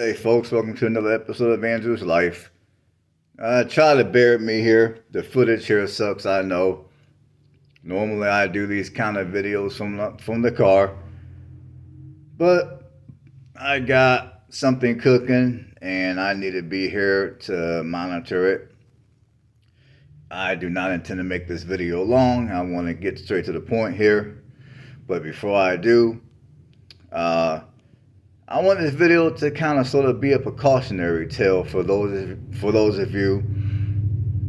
Hey folks, welcome to another episode of Andrew's Life. Try to bear with me here. The footage here sucks, I know. Normally I do these kind of videos from the car, but I got something cooking and I need to be here to monitor it. I do not intend to make this video long. I want to get straight to the point here. But before I do, uh, I want this video to kind of sort of be a precautionary tale for those of you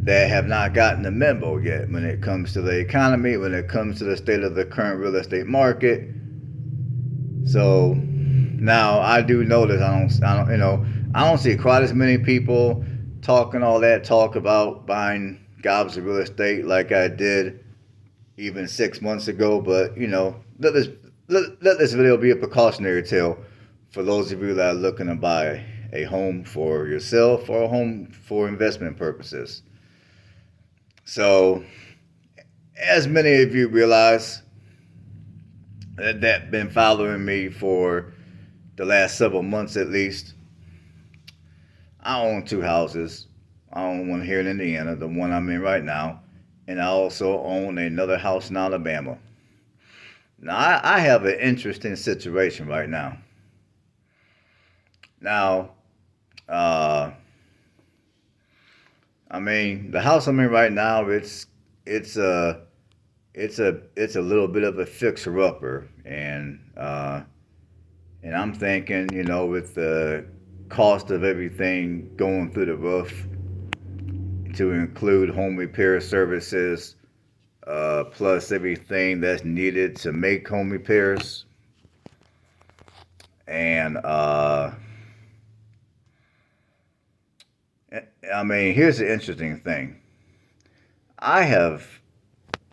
that have not gotten the memo yet when it comes to the economy, when it comes to the state of the current real estate market. So now I do notice I don't see quite as many people talking all that talk about buying gobs of real estate like I did even 6 months ago. But let this video be a precautionary tale for those of you that are looking to buy a home for yourself or a home for investment purposes. So, as many of you realize that been following me for the last several months at least, I own two houses. I own one here in Indiana, the one I'm in right now, and I also own another house in Alabama. Now, I have an interesting situation right now. Now, uh, the house I'm in right now, it's a it's a little bit of a fixer upper, and I'm thinking, with the cost of everything going through the roof, to include home repair services, plus everything that's needed to make home repairs, and here's the interesting thing. I have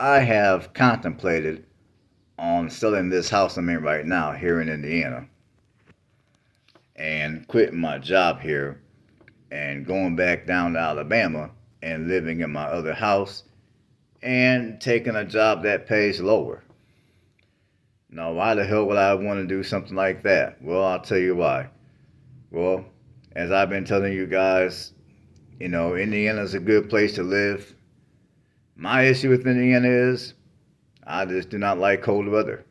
I have contemplated on selling this house I'm in right now here in Indiana and quitting my job here and going back down to Alabama and living in my other house and taking a job that pays lower. Now, why the hell would I want to do something like that? Well, I'll tell you why. Well, as I've been telling you guys, Indiana's a good place to live. My issue with Indiana is I just do not like cold weather.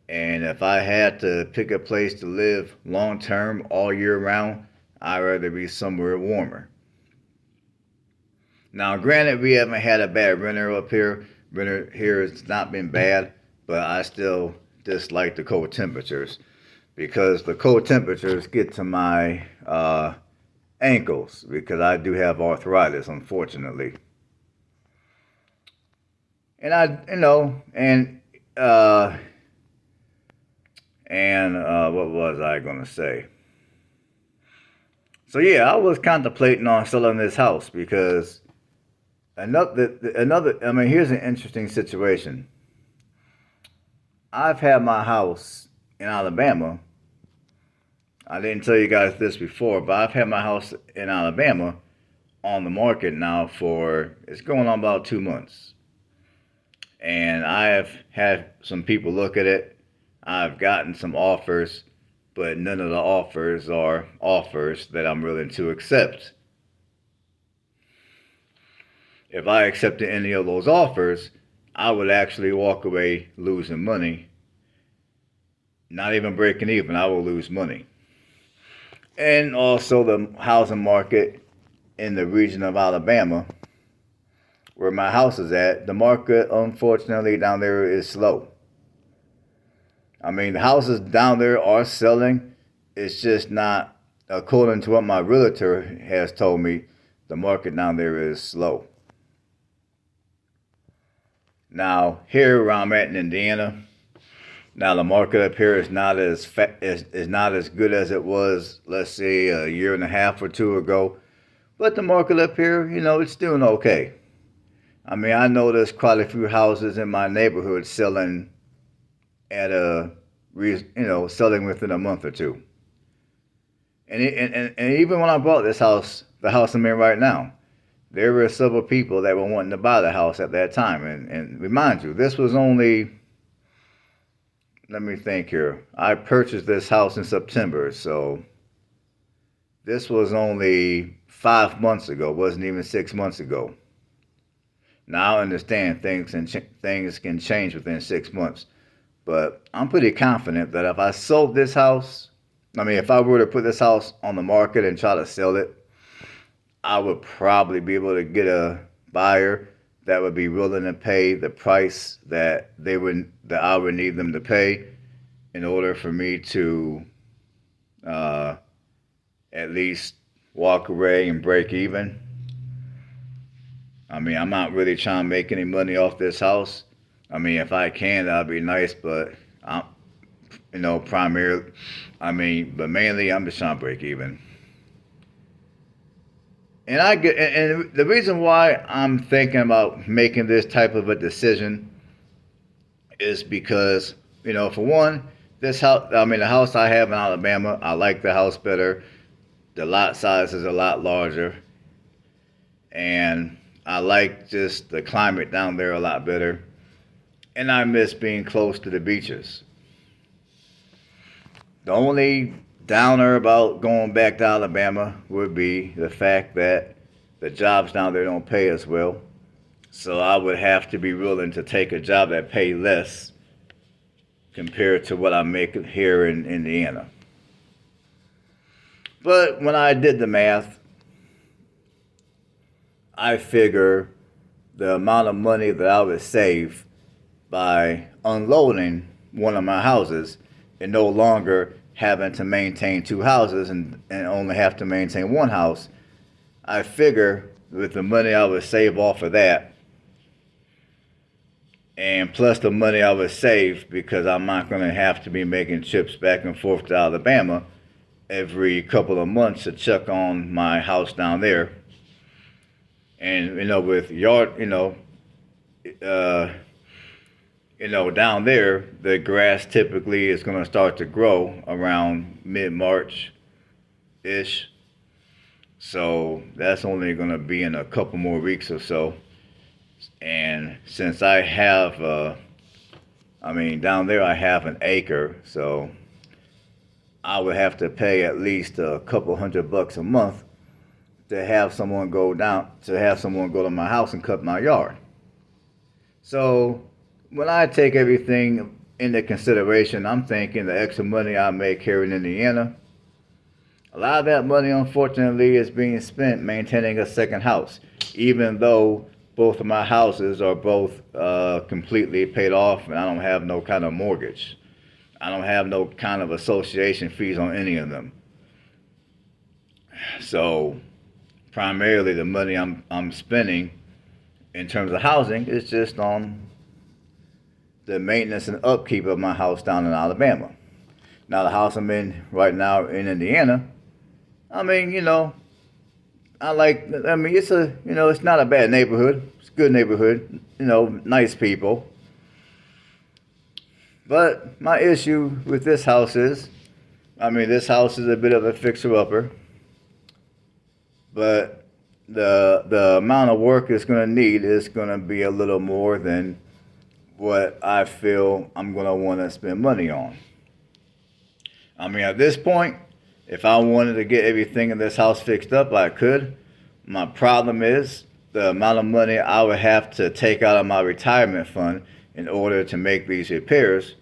And if I had to pick a place to live long term all year round, I'd rather be somewhere warmer. Now, granted, we haven't had a bad winter up here. Winter here has not been bad, but I still dislike the cold temperatures because the cold temperatures get to my ankles because I do have arthritis, unfortunately. And uh, what was I gonna say? So yeah, I was contemplating on selling this house because here's an interesting situation. I've had my house in Alabama. I didn't tell you guys this before, but I've had my house in Alabama on the market now for it's going on about 2 months. And I have had some people look at it. I've gotten some offers, but none of the offers are offers that I'm willing to accept. If I accepted any of those offers, I would actually walk away losing money. Not even breaking even, I will lose money. And also the housing market in the region of Alabama, where my house is at, the market unfortunately down there is slow. The houses down there are selling. It's just not, according to what my realtor has told me, the market down there is slow. Now, here where I'm at in Indiana, now the market up here is not is not as good as it was, let's say, a year and a half or two ago. But the market up here, it's doing okay. I know there's quite a few houses in my neighborhood selling at selling within a month or two. And even when I bought this house, the house I'm in right now, there were several people that were wanting to buy the house at that time. And remind you, this was only, let me think here. I purchased this house in September, so This was only 5 months ago, wasn't even 6 months ago. Now I understand things can change within 6 months, but I'm pretty confident that if I sold this house, I mean, if I were to put this house on the market and try to sell it, I would probably be able to get a buyer that would be willing to pay the price that I would need them to pay in order for me to uh, at least walk away and break even. I mean, I'm not really trying to make any money off this house. I mean, if I can, that'd be nice, but I'm, primarily, but mainly I'm just trying to break even. And the reason why I'm thinking about making this type of a decision is because, for one, the house I have in Alabama, I like the house better. The lot size is a lot larger, and I like just the climate down there a lot better. And I miss being close to the beaches. The only downer about going back to Alabama would be the fact that the jobs down there don't pay as well. So I would have to be willing to take a job that pay less compared to what I make here in Indiana. But when I did the math, I figure the amount of money that I would save by unloading one of my houses and no longer having to maintain two houses and only have to maintain one house, I figure with the money I would save off of that, and plus the money I would save because I'm not going to have to be making trips back and forth to Alabama every couple of months to check on my house down there. And with yard, uh, down there, the grass typically is going to start to grow around mid-March ish. So that's only going to be in a couple more weeks or so. And since I have, down there I have an acre, so I would have to pay at least a couple $100 a month to have someone go to my house and cut my yard. So when I take everything into consideration, I'm thinking the extra money I make here in Indiana, a lot of that money, unfortunately, is being spent maintaining a second house, even though both of my houses are both completely paid off and I don't have no kind of mortgage. I don't have no kind of association fees on any of them. So primarily the money I'm spending in terms of housing is just on the maintenance and upkeep of my house down in Alabama. Now the house I'm in right now in Indiana, I like, it's not a bad neighborhood. It's a good neighborhood, nice people. But my issue with this house is, this house is a bit of a fixer-upper. But the amount of work it's going to need is going to be a little more than what I feel I'm going to want to spend money on. At this point, if I wanted to get everything in this house fixed up, I could. My problem is the amount of money I would have to take out of my retirement fund in order to make these repairs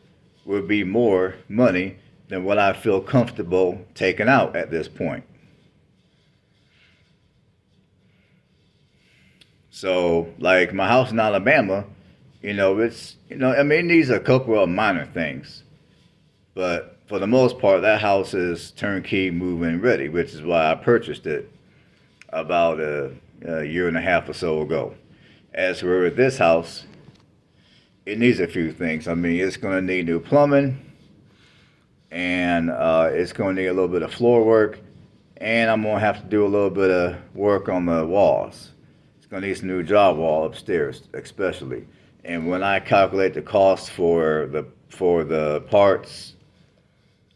would be more money than what I feel comfortable taking out at this point. So, like my house in Alabama, it needs a couple of minor things. But for the most part, that house is turnkey, move-in ready, which is why I purchased it about a year and a half or so ago. As for this house, it needs a few things. It's going to need new plumbing, and it's going to need a little bit of floor work, and I'm going to have to do a little bit of work on the walls. It's going to need some new drywall upstairs, especially. And when I calculate the cost for the parts,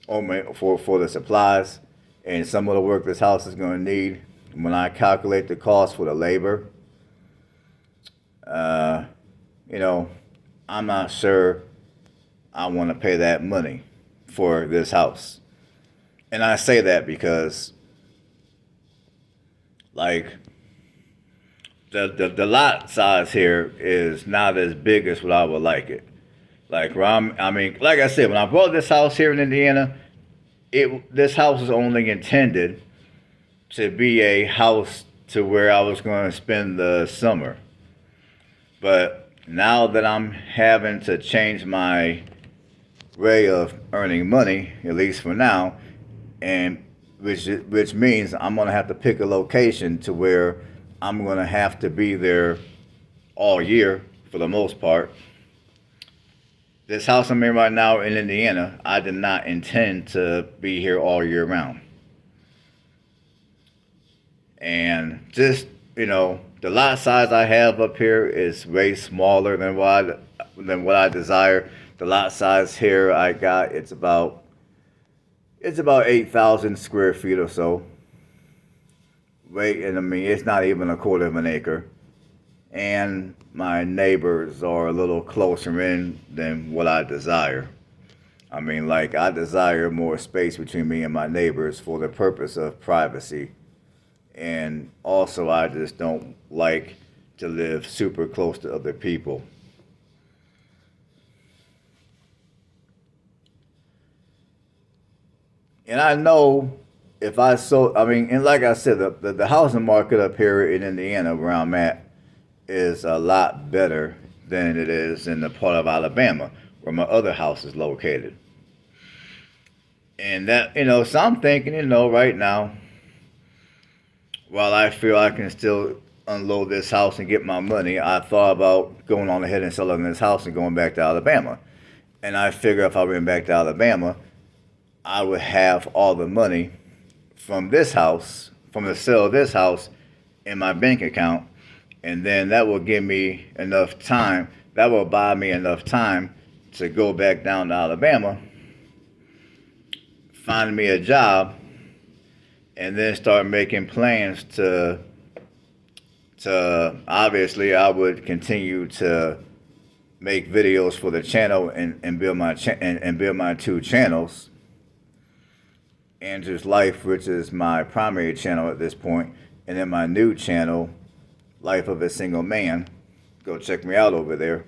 for the supplies, and some of the work this house is going to need, when I calculate the cost for the labor, I'm not sure I want to pay that money for this house. And I say that because like the lot size here is not as big as what I would like it. Like I mean, like I said, when I bought this house here in Indiana, this house was only intended to be a house to where I was going to spend the summer. But now that I'm having to change my way of earning money, at least for now, and which means I'm gonna have to pick a location to where I'm gonna have to be there all year for the most part. This house I'm in right now in Indiana, I did not intend to be here all year round. And just, the lot size I have up here is way smaller than what I desire. The lot size here I got, it's about 8,000 square feet or so. Wait, and I mean, it's not even a quarter of an acre. And my neighbors are a little closer in than what I desire. I mean, like, I desire more space between me and my neighbors for the purpose of privacy. And also, I just don't like to live super close to other people. And I know if I sold, I mean, and like I said, the housing market up here in Indiana, where I'm at, is a lot better than it is in the part of Alabama where my other house is located. And that, so I'm thinking, right now, while I feel I can still unload this house and get my money, I thought about going on ahead and selling this house and going back to Alabama. And I figure if I went back to Alabama, I would have all the money from this house, from the sale of this house, in my bank account. And then that will give me enough time, that will buy me enough time to go back down to Alabama, find me a job, and then start making plans to obviously I would continue to make videos for the channel and build my and build my two channels. Andrew's Life, which is my primary channel at this point, and then my new channel, Life of a Single Man. Go check me out over there.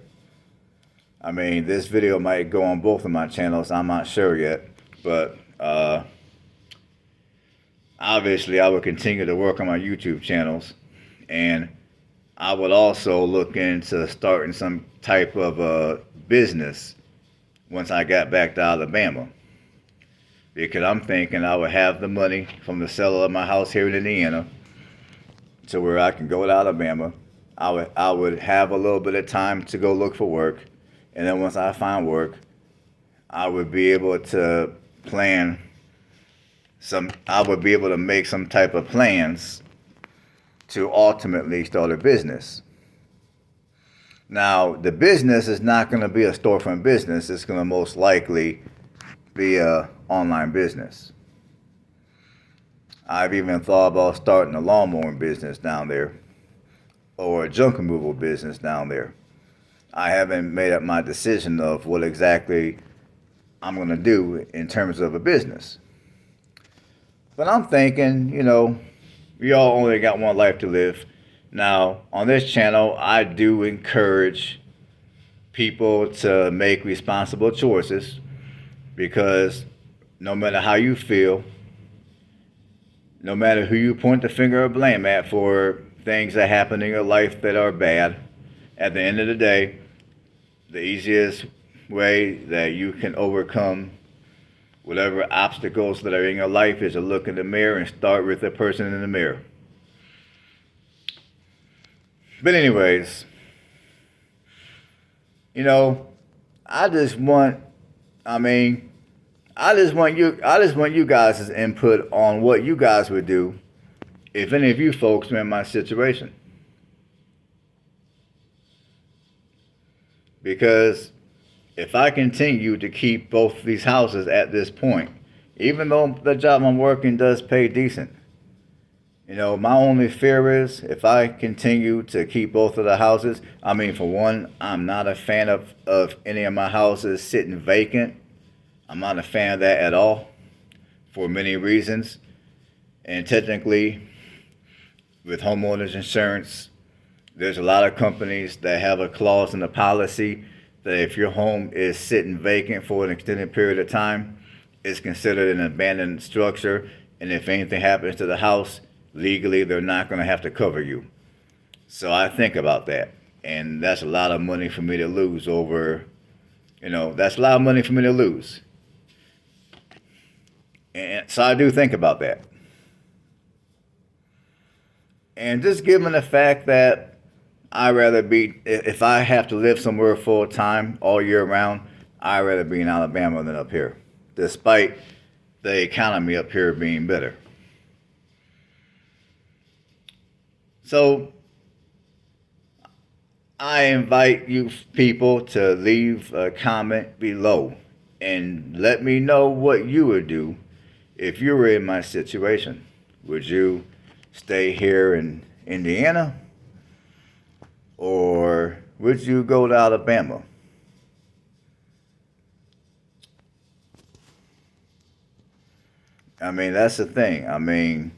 I mean, this video might go on both of my channels. I'm not sure yet, but obviously I will continue to work on my YouTube channels, and I would also look into starting some type of business once I got back to Alabama, because I'm thinking I would have the money from the sale of my house here in Indiana to where I can go to Alabama. I would have a little bit of time to go look for work, and then once I find work, I would be able to make some type of plans to ultimately start a business. Now, the business is not going to be a storefront business. It's going to most likely be a online business. I've even thought about starting a lawnmowing business down there, or a junk removal business down there. I haven't made up my decision of what exactly I'm going to do in terms of a business. But I'm thinking, we all only got one life to live. Now, on this channel, I do encourage people to make responsible choices, because no matter how you feel, no matter who you point the finger of blame at for things that happen in your life that are bad, at the end of the day, the easiest way that you can overcome whatever obstacles that are in your life is to look in the mirror and start with the person in the mirror. But anyways, I just want you guys' input on what you guys would do if any of you folks were in my situation. Because if I continue to keep both these houses at this point, even though the job I'm working does pay decent, my only fear is if I continue to keep both of the houses, for one, I'm not a fan of any of my houses sitting vacant. I'm not a fan of that at all, for many reasons. And technically, with homeowners insurance. There's a lot of companies that have a clause in the policy that if your home is sitting vacant for an extended period of time, it's considered an abandoned structure. And if anything happens to the house, legally, they're not going to have to cover you. So I think about that. And that's a lot of money for me to lose over, that's a lot of money for me to lose. And so I do think about that. And just given the fact that I'd rather be, if I have to live somewhere full time all year round, I'd rather be in Alabama than up here, despite the economy up here being better. So I invite you people to leave a comment below and let me know what you would do if you were in my situation. Would you stay here in Indiana? Or would you go to Alabama? I mean, that's the thing. I mean,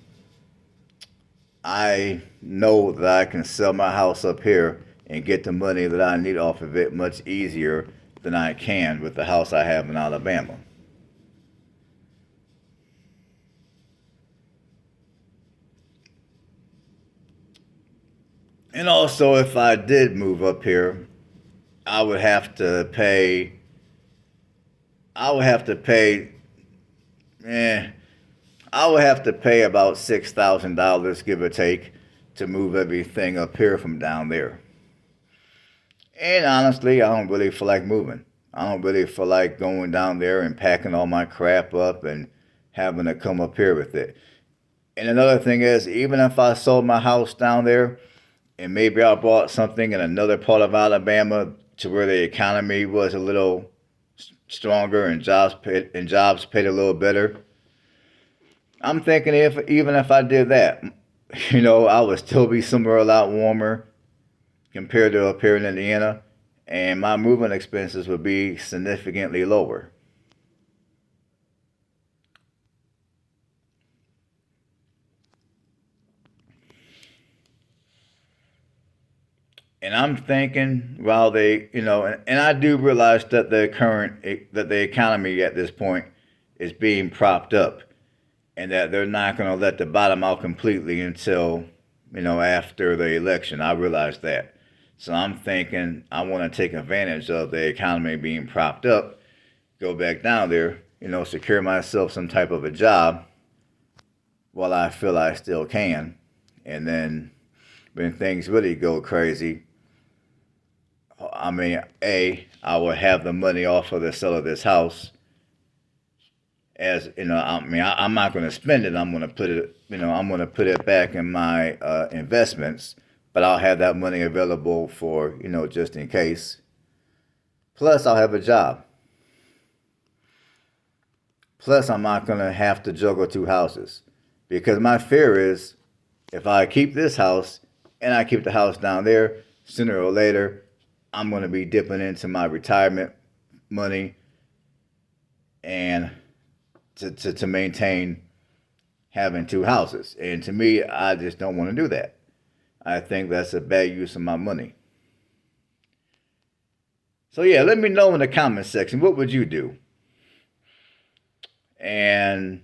I know that I can sell my house up here and get the money that I need off of it much easier than I can with the house I have in Alabama. And also, if I did move up here, I would have to pay. I would have to pay. Eh, I would have to pay about $6,000, give or take, to move everything up here from down there. And honestly, I don't really feel like moving. I don't really feel like going down there and packing all my crap up and having to come up here with it. And another thing is, even if I sold my house down there and maybe I bought something in another part of Alabama to where the economy was a little stronger and jobs paid a little better, I'm thinking even if I did that, I would still be somewhere a lot warmer compared to up here in Indiana, and my moving expenses would be significantly lower. And I'm thinking while and I do realize that the economy at this point is being propped up, and that they're not going to let the bottom out completely until after the election. I realize that. So I'm thinking I want to take advantage of the economy being propped up, go back down there, secure myself some type of a job while I feel I still can. And then when things really go crazy, I mean, I will have the money off of the sale of this house. As I'm not going to spend it. I'm going to put it, I'm going to put it back in my investments, but I'll have that money available for, just in case. Plus, I'll have a job. Plus, I'm not going to have to juggle two houses. Because my fear is if I keep this house and I keep the house down there, sooner or later, I'm going to be dipping into my retirement money and to maintain having two houses. And to me, I just don't want to do that. I think that's a bad use of my money. So yeah, let me know in the comment section, what would you do? And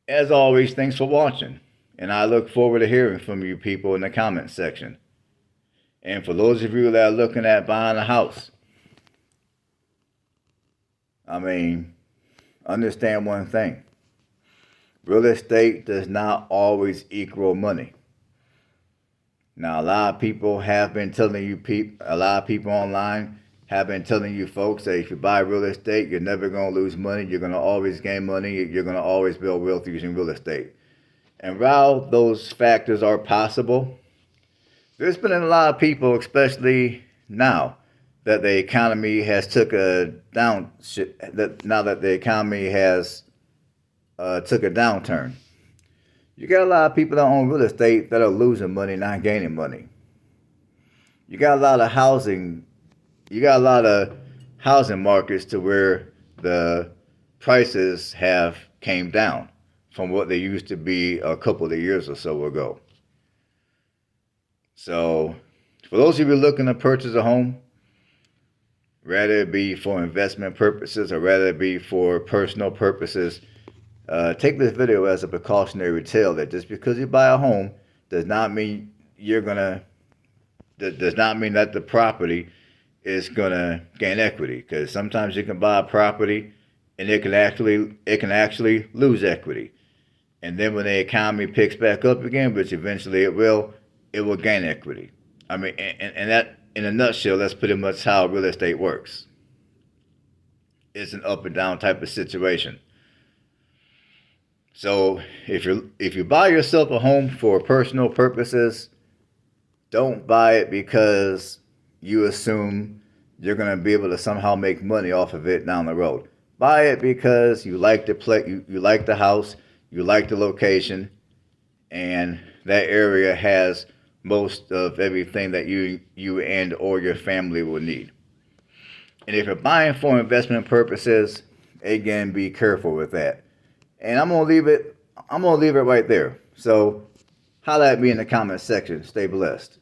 as always, thanks for watching. And I look forward to hearing from you people in the comment section. And for those of you that are looking at buying a house, I mean, understand one thing. Real estate does not always equal money. Now, a lot of people have been telling you, a lot of people online have been telling you folks that if you buy real estate, you're never going to lose money. You're going to always gain money. You're going to always build wealth using real estate. And while those factors are possible, there's been a lot of people, especially now that the economy has took a now that the economy has took a downturn. You got a lot of people that own real estate that are losing money, not gaining money. You got a lot of housing. You got a lot of housing markets to where the prices have came down from what they used to be a couple of years or so ago. So, for those of you looking to purchase a home, rather it be for investment purposes or rather it be for personal purposes, take this video as a precautionary tale that just because you buy a home does not mean does not mean that the property is gonna gain equity. Because sometimes you can buy a property and it can actually lose equity. And then when the economy picks back up again, which eventually it will gain equity. I mean, and that, in a nutshell, that's pretty much how real estate works. It's an up and down type of situation. So if you buy yourself a home for personal purposes, don't buy it because you assume you're going to be able to somehow make money off of it down the road. Buy it because you like the you like the house, you like the location, and that area has most of everything that you and or your family will need. And if you're buying for investment purposes, again, be careful with that. And I'm gonna leave it right there. So holla at me in the comment section. Stay blessed.